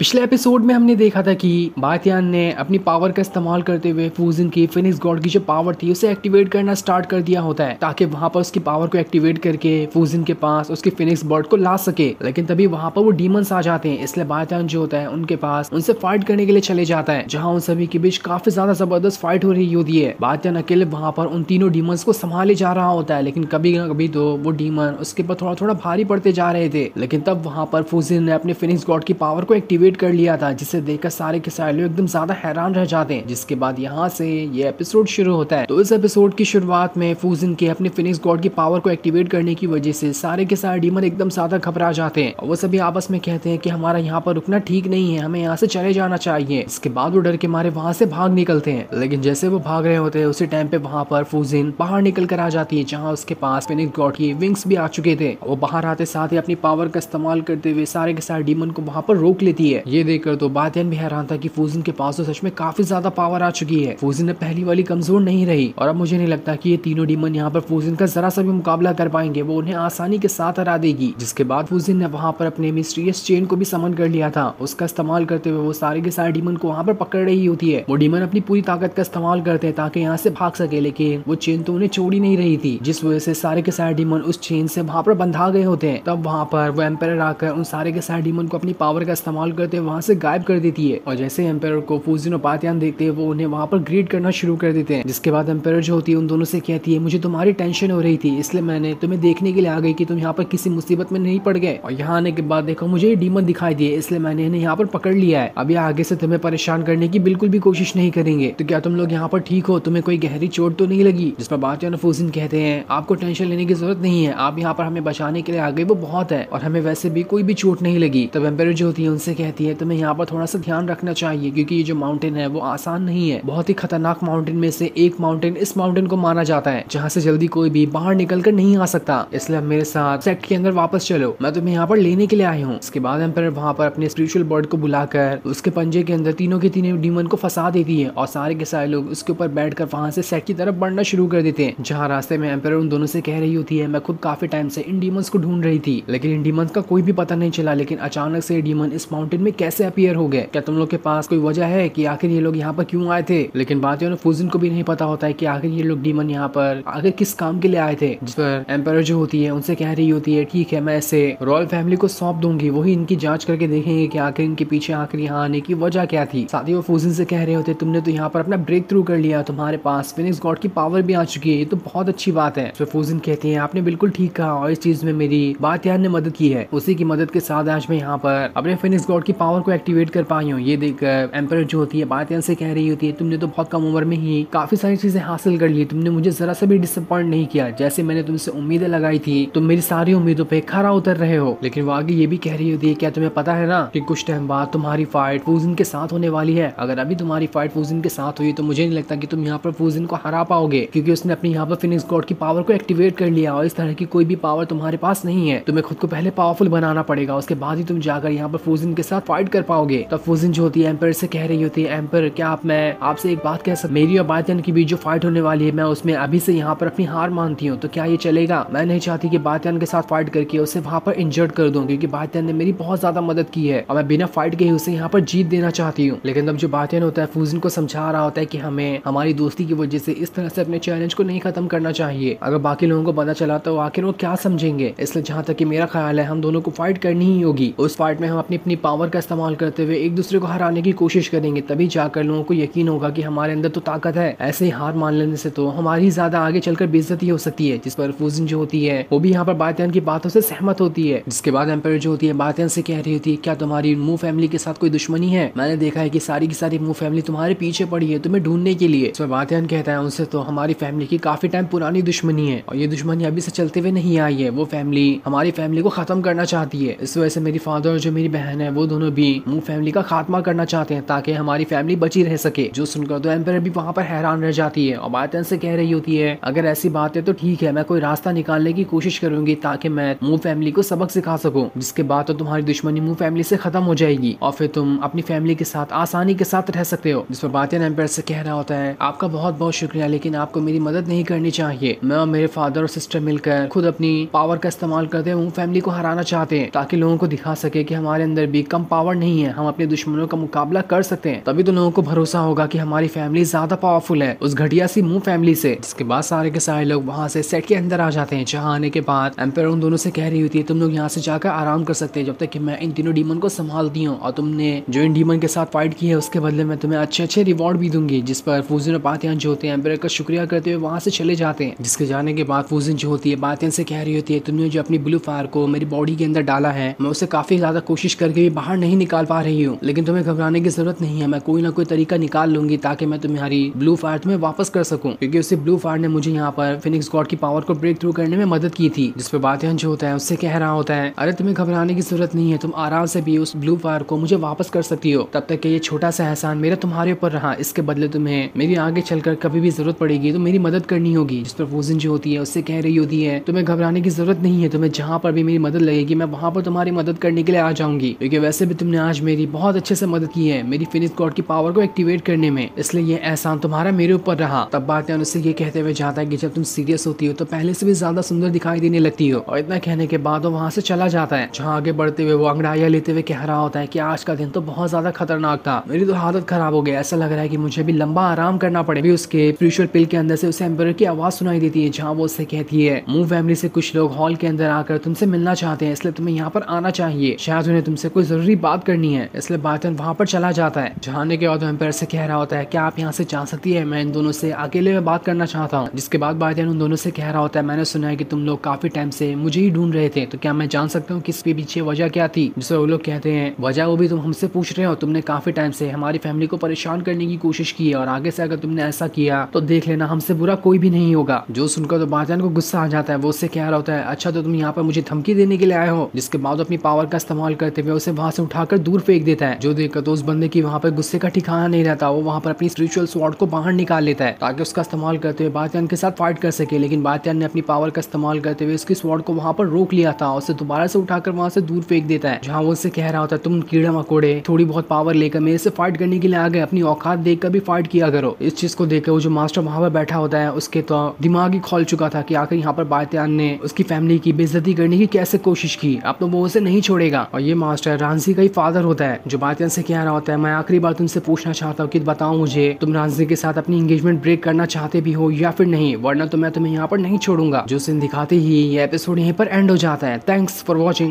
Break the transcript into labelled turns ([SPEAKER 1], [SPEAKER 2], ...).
[SPEAKER 1] पिछले एपिसोड में हमने देखा था कि बातियान ने अपनी पावर का इस्तेमाल करते हुए फूजिन की फिनिक्स गॉड की जो पावर थी उसे एक्टिवेट करना स्टार्ट कर दिया होता है ताकि वहां पर उसकी पावर को एक्टिवेट करके फूजिन के पास उसकी फिनिक्स बर्ड को ला सके। लेकिन तभी वहां पर वो डीमंस आ जाते हैं, इसलिए बातियान जो होता है उनके पास उनसे फाइट करने के लिए चले जाता है, जहाँ उन सभी के बीच काफी ज्यादा जबरदस्त फाइट हो रही होती है। बातियान अकेले वहां पर उन तीनों डीमंस को संभाले जा रहा होता है, लेकिन कभी ना कभी तो वो डीमन उसके ऊपर थोड़ा थोड़ा भारी पड़ते जा रहे थे। लेकिन तब वहां पर फूजिन ने अपने फिनिक्स गॉड की पावर को एक्टिवेट कर लिया था, जिसे देखकर सारे के सारे लोग एकदम ज्यादा हैरान रह जाते हैं। जिसके बाद यहाँ से ये एपिसोड शुरू होता है। तो इस एपिसोड की शुरुआत में फूजिन के अपने फिनिक्स गॉड की पावर को एक्टिवेट करने की वजह से सारे के सारे डीमन एकदम ज्यादा घबरा जाते हैं और वो सभी आपस में कहते हैं कि हमारा यहाँ पर रुकना ठीक नहीं है, हमें यहाँ से चले जाना चाहिए। इसके बाद वो डर के मारे वहां से भाग निकलते हैं, लेकिन जैसे वो भाग रहे होते हैं उसी टाइम पे वहां पर फूजिन बाहर निकल कर आ जाती है, जहाँ उसके पास फिनिक्स गॉड की विंग्स भी आ चुके थे। वो बाहर आते साथ ही अपनी पावर का इस्तेमाल करते हुए सारे के सारे डीमन को वहां पर रोक लेती है। ये देखकर तो बातियान भी हैरान था कि फूजिन के पास तो सच में काफी ज्यादा पावर आ चुकी है। फूजिन ने पहली वाली कमजोर नहीं रही और अब मुझे नहीं लगता कि ये तीनों डीमन यहाँ पर फूजिन का जरा सा भी मुकाबला कर पाएंगे, वो उन्हें आसानी के साथ हरा देगी। जिसके बाद फूजिन ने वहां पर अपने मिस्टीरियस चेन को भी समन कर लिया था। उसका इस्तेमाल करते हुए वो सारे के सारे डीमन को वहां पर पकड़ रही होती है। वो डीमन अपनी पूरी ताकत का इस्तेमाल करते हैं ताकि यहाँ से भाग सके, लेकिन वो चेन तो उन्हें छोड़ ही नहीं रही थी, जिस वजह से सारे के सारे डीमन उस चेन से वहां पर बंधा गए होते हैं। तब वहां पर वो एम्पायर आकर उन सारे के सारे डीमन को अपनी पावर का इस्तेमाल करते वहां से गायब कर देती है। और जैसे एम्पायर को फूजिन और बातियान देखते हैं वो उन्हें वहां पर ग्रीट करना शुरू कर देते हैं। जिसके बाद एम्पायर जो होती है उन दोनों से कहती है, मुझे तुम्हारी टेंशन हो रही थी इसलिए मैंने तुम्हें देखने के लिए आ गई कि तुम यहाँ पर किसी मुसीबत में नहीं पड़ गए, और यहाँ आने के बाद देखो मुझे ये डीमन दिखाई दिए इसलिए मैंने इन्हें यहाँ पर पकड़ लिया है। अभी आगे से तुम्हें परेशान करने की बिल्कुल भी कोशिश नहीं करेंगे। तो क्या तुम लोग यहाँ पर ठीक हो? तुम्हें कोई गहरी चोट तो नहीं लगी? जिस पर बातियान और फूजिन कहते हैं, आपको टेंशन लेने की जरूरत नहीं है, आप यहाँ पर हमें बचाने के लिए आ गए वो बहुत है, और हमें वैसे भी कोई भी चोट नहीं लगी। तब एम्पायर जो होती है उनसे कहती है, तुम्हें यहाँ पर थोड़ा सा ध्यान रखना चाहिए क्योंकि ये जो माउंटेन है वो आसान नहीं है, बहुत ही खतरनाक माउंटेन में से एक माउंटेन इस माउंटेन को माना जाता है जहाँ से जल्दी कोई भी बाहर निकल कर नहीं आ सकता, इसलिए मेरे साथ सेक्ट के अंदर वापस चलो, मैं तुम्हें यहाँ पर लेने के लिए आई हूँ। इसके बाद एम्पायर वहाँ पर अपने स्पिरिचुअल बर्ड को बुलाकर उसके पंजे के अंदर तीनों के तीनों डीमन को फंसा देती है और सारे के सारे लोग उसके ऊपर बैठकर वहां से सेट की तरफ बढ़ना शुरू कर देते हैं। जहाँ रास्ते में एम्पायर उन दोनों से कह रही होती है, मैं खुद काफी टाइम से इन डीमंस को ढूंढ रही थी लेकिन इन डीमंस का कोई भी पता नहीं चला, लेकिन अचानक से डीमन इस माउंटेन में कैसे अपीयर हो गए? क्या तुम लोग के पास कोई वजह है कि आखिर ये लोग यहाँ पर क्यों आए थे? लेकिन बातियों ने फूजिन को भी नहीं पता होता है कि आखिर ये लोग डीमन यहाँ पर आखिर किस काम के लिए आए थे। जिस पर एम्पायर जो होती है उनसे कह रही होती है, ठीक है मैं इसे रॉयल फैमिली को सौंप दूंगी, वही इनकी जांच करके देखेंगे कि आखिर इनके पीछे आखिर यहाँ आने की वजह क्या थी। साथ ही वो फूजिन से कह रहे होते, तुमने तो यहाँ पर अपना ब्रेक थ्रू कर लिया, तुम्हारे पास फिनिक्स गॉड की पावर भी आ चुकी है, ये तो बहुत अच्छी बात है। तो फूजिन कहती है, आपने बिल्कुल ठीक कहा और इस चीज में मेरी बातियान ने मदद की है, उसी की मदद के साथ आज मैं यहाँ पर अपने फिनिक्स गॉड की पावर को एक्टिवेट कर पाई हूँ। ये देखकर एम्पायर जो होती है बातियान से कह रही होती है, तुमने तो बहुत कम उम्र में ही काफी सारी चीजें हासिल कर ली, तुमने मुझे जरा सा भी डिसअपॉइंट नहीं किया, जैसे मैंने तुमसे उम्मीदें लगाई थी तुम मेरी सारी उम्मीदों पे खरा उतर रहे हो। लेकिन वो आगे ये भी कह रही होती है, क्या तुम्हें पता है ना कि कुछ टाइम बाद तुम्हारी फाइट फूजिन के साथ होने वाली है, अगर अभी तुम्हारी फाइट फूजिन के साथ हुई तो मुझे नहीं लगता कि तुम यहाँ पर फूजिन को हरा पाओगे, क्योंकि उसने अपनी यहाँ पर फिनिक्स गॉड की पावर को एक्टिवेट कर लिया और इस तरह की कोई भी पावर तुम्हारे पास नहीं है, तुम्हें खुद को पहले पावरफुल बनाना पड़ेगा, उसके बाद ही तुम जाकर यहाँ पर फूजिन के साथ फाइट कर पाओगे। तब फूजिन जो होती है एम्पायर से कह रही होती है, एम्पायर क्या आप मैं आपसे एक बात कह सकती, मेरी और बातियान के बीच जो फाइट होने वाली है मैं उसमें अभी से यहाँ पर अपनी हार मानती हूँ, तो क्या ये चलेगा? मैं नहीं चाहती कि बातियान के साथ फाइट करके उसे वहाँ पर इंजर्ड कर दूं, क्योंकि बातियान ने मेरी बहुत ज्यादा मदद की है और मैं बिना फाइट के ही उसे यहाँ पर जीत देना चाहती हूँ। लेकिन तब जो बातियान होता है फूजिन को समझा रहा होता है कि हमें हमारी दोस्ती की वजह से इस तरह से अपने चैलेंज को नहीं खत्म करना चाहिए, अगर बाकी लोगों को पता चला तो आखिर वो क्या समझेंगे, इसलिए जहाँ तक कि मेरा ख्याल है हम दोनों को फाइट करनी ही होगी। उस फाइट में हम अपनी अपनी पावर का इस्तेमाल करते हुए एक दूसरे को हराने की कोशिश करेंगे, तभी जाकर लोगों को यकीन होगा कि हमारे अंदर तो ताकत है, ऐसे ही हार मान लेने से तो हमारी ज्यादा आगे चलकर बेइज्जती हो सकती है। जिस पर फूजिन जो होती है वो भी यहाँ पर बातियान की बातों से सहमत होती है। जिसके बाद एम्पायर जो होती है बातियान से कह रही होती है, क्या तुम्हारी मू फैमिली के साथ कोई दुश्मनी है? मैंने देखा है कि सारी की सारी मू फैमिली तुम्हारे पीछे पड़ी है तुम्हें ढूंढने के लिए। तो बातियान कहता है, उनसे तो हमारी फैमिली की काफी टाइम पुरानी दुश्मनी है और ये दुश्मनी अभी से चलते हुए नहीं आई है, वो फैमिली हमारी फैमिली को खत्म करना चाहती है, इस वजह से मेरी फादर और जो मेरी बहन है वो दोनों भी मू फैमिली का खात्मा करना चाहते हैं ताकि हमारी फैमिली बची रह सके। जो सुनकर तो एम्पायर भी वहाँ पर हैरान रह जाती है और बातियान से कह रही होती है, अगर ऐसी बात है तो ठीक है, मैं कोई रास्ता निकालने की कोशिश करूंगी ताकि मैं मू फैमिली को सबक सिखा सकूं, जिसके बाद तो तुम्हारी दुश्मनी मू फैमिली से खत्म हो जाएगी और फिर तुम अपनी फैमिली के साथ आसानी के साथ रह सकते हो। जिस पर बातियान एम्पायर से कह रहा होता है, आपका बहुत बहुत शुक्रिया, लेकिन आपको मेरी मदद नहीं करनी चाहिए, मैं और मेरे फादर और सिस्टर मिलकर खुद अपनी पावर का इस्तेमाल करते हुए मू फैमिली को हराना चाहते हैं ताकि लोगों को दिखा सके कि हमारे अंदर भी कम पावर नहीं है, हम अपने दुश्मनों का मुकाबला कर सकते हैं, तभी तो लोगों को भरोसा होगा कि हमारी फैमिली ज्यादा पावरफुल है उस घटिया सी मुंह फैमिली से। जिसके बाद सारे के सारे लोग वहां से सेट के अंदर आ जाते हैं, जहाँ आने के बाद एम्पायर उन दोनों से कह रही होती है तुम लोग यहाँ से जाकर आराम कर सकते हैं जब तक कि मैं इन तीनों डीमन को संभालती हूँ, और तुमने जो इन डीमन के साथ फाइट की है उसके बदले में तुम्हें अच्छे अच्छे रिवॉर्ड भी दूंगी। जिस पर फूजिन और बातियान जो होते हैं एम्पायर का शुक्रिया करते हुए वहां से चले जाते हैं। जिसके जाने के बाद फूजिन जो होती है बातियान से कह रही होती है तुमने जो अपनी ब्लू फायर को मेरी बॉडी के अंदर डाला है, मैं उसे काफी ज्यादा कोशिश करके भी बाहर नहीं निकाल पा रही हूँ, लेकिन तुम्हें घबराने की जरूरत नहीं है, मैं कोई ना कोई तरीका निकाल लूंगी ताकि मैं तुम्हारी ब्लू फायर तुम्हें वापस कर सकूं, क्योंकि उसी ब्लू फायर ने मुझे यहाँ पर फिनिक्स गॉड की पावर को ब्रेक थ्रू करने में मदद की थी। जिस पर बातियान जो होता है उससे कह रहा होता है अरे तुम्हें घबराने की जरूरत नहीं है, तुम आराम से भी उस ब्लू फायर को मुझे वापस कर सकती हो, तब तक कि ये छोटा सा एहसान मेरा तुम्हारे ऊपर रहा, इसके बदले तुम्हें मेरी आगे चलकर कभी भी जरूरत पड़ेगी तो मेरी मदद करनी होगी। जिस पर फूजिन जो होती है उससे कह रही होती है तुम्हें घबराने की जरूरत नहीं है, तुम्हें जहाँ पर भी मेरी मदद लगेगी मैं वहाँ पर तुम्हारी मदद करने के लिए आ जाऊंगी, क्योंकि वैसे भी तुमने आज मेरी बहुत अच्छे से मदद की है मेरी फिनिक्स गॉड की पावर को एक्टिवेट करने में, इसलिए ये एहसान तुम्हारा मेरे ऊपर रहा। तब बातियान उससे ये कहते हुए जाता है कि जब तुम सीरियस होती हो तो पहले से भी ज्यादा सुंदर दिखाई देने लगती हो, और इतना कहने के बाद वो वहाँ से चला जाता है। जहाँ आगे बढ़ते हुए वो अंगड़ाइयाँ लेते हुए कह रहा होता है कि आज का दिन तो बहुत ज्यादा खतरनाक था, मेरी तो हालत खराब हो गई, ऐसा लग रहा है कि मुझे भी लंबा आराम करना पड़े। भी उसके स्पिरिचुअल पिल के अंदर से उसे एम्पायर की आवाज सुनाई देती है, जहाँ वो उससे कहती है मूव फैमिली से कुछ लोग हॉल के अंदर आकर तुमसे मिलना चाहते हैं, इसलिए तुम्हें यहाँ पर आना चाहिए, शायद उन्हें तुमसे कोई जरूरी बात करनी है। इसलिए बातियान वहाँ पर चला जाता है। जहाँ आने के बाद एम्पायर से कह रहा होता है क्या आप यहाँ से जा सकती है, मैं इन दोनों से अकेले में बात करना चाहता हूँ। जिसके बाद बातियान उन दोनों से कह रहा होता है मैंने सुना है कि तुम लोग काफी टाइम से मुझे ही ढूंढ रहे थे, तो क्या मैं जान सकता हूँ कि इसके पीछे वजह क्या थी। जिससे वो लोग कहते हैं वजह वो भी तुम हमसे पूछ रहे हो, तुमने काफी टाइम से हमारी फैमिली को परेशान करने की कोशिश की है, और आगे से अगर तुमने ऐसा किया तो देख लेना हमसे बुरा कोई भी नहीं होगा। जो सुनकर तो बातियान को गुस्सा आ जाता है, वो उससे कह रहा होता है अच्छा तो तुम यहाँ पर मुझे धमकी देने के लिए आए हो। जिसके बाद अपनी पावर का इस्तेमाल करते हुए उसे वहां से उठाकर दूर फेंक देता है। जो देखकर तो उस बंदे की वहां पर गुस्से का ठिकाना नहीं रहता, वो वहां पर अपनी स्पिरिचुअल स्वॉर्ड को बाहर निकाल लेता है ताकि उसका इस्तेमाल करते हुए बातियान के साथ फाइट कर सके, लेकिन बातियान ने अपनी पावर का इस्तेमाल करते हुए उसकी स्वॉर्ड को वहां पर रोक लिया था, उसे दोबारा से उठाकर वहां से दूर फेंक देता है। जहाँ वो उससे कह रहा होता है तुम कीड़ा मकोड़े थोड़ी बहुत पावर लेकर मेरे से फाइट करने के लिए आ गए, अपनी औकात देखकर भी फाइट किया करो। इस चीज को देखकर वो जो मास्टर वहां पर बैठा होता है उसके तो दिमाग ही खोल चुका था कि आखिर यहाँ पर बातियान ने उसकी फैमिली की बेइज्जती करने की कैसे कोशिश की, अब तो वो उसे नहीं छोड़ेगा। और ये मास्टर रांझी का ही फादर होता है, जो बातियान से कह रहा होता है मैं आखिरी बार तुमसे पूछना चाहता हूँ कि बताओ मुझे तुम रांझी के साथ अपनी एंगेजमेंट ब्रेक करना चाहते भी हो या फिर नहीं, वरना तो मैं तुम्हें यहाँ पर नहीं छोड़ूंगा। जो सीन दिखाते ही ये एपिसोड यहीं पर एंड हो जाता है। Thanks for watching.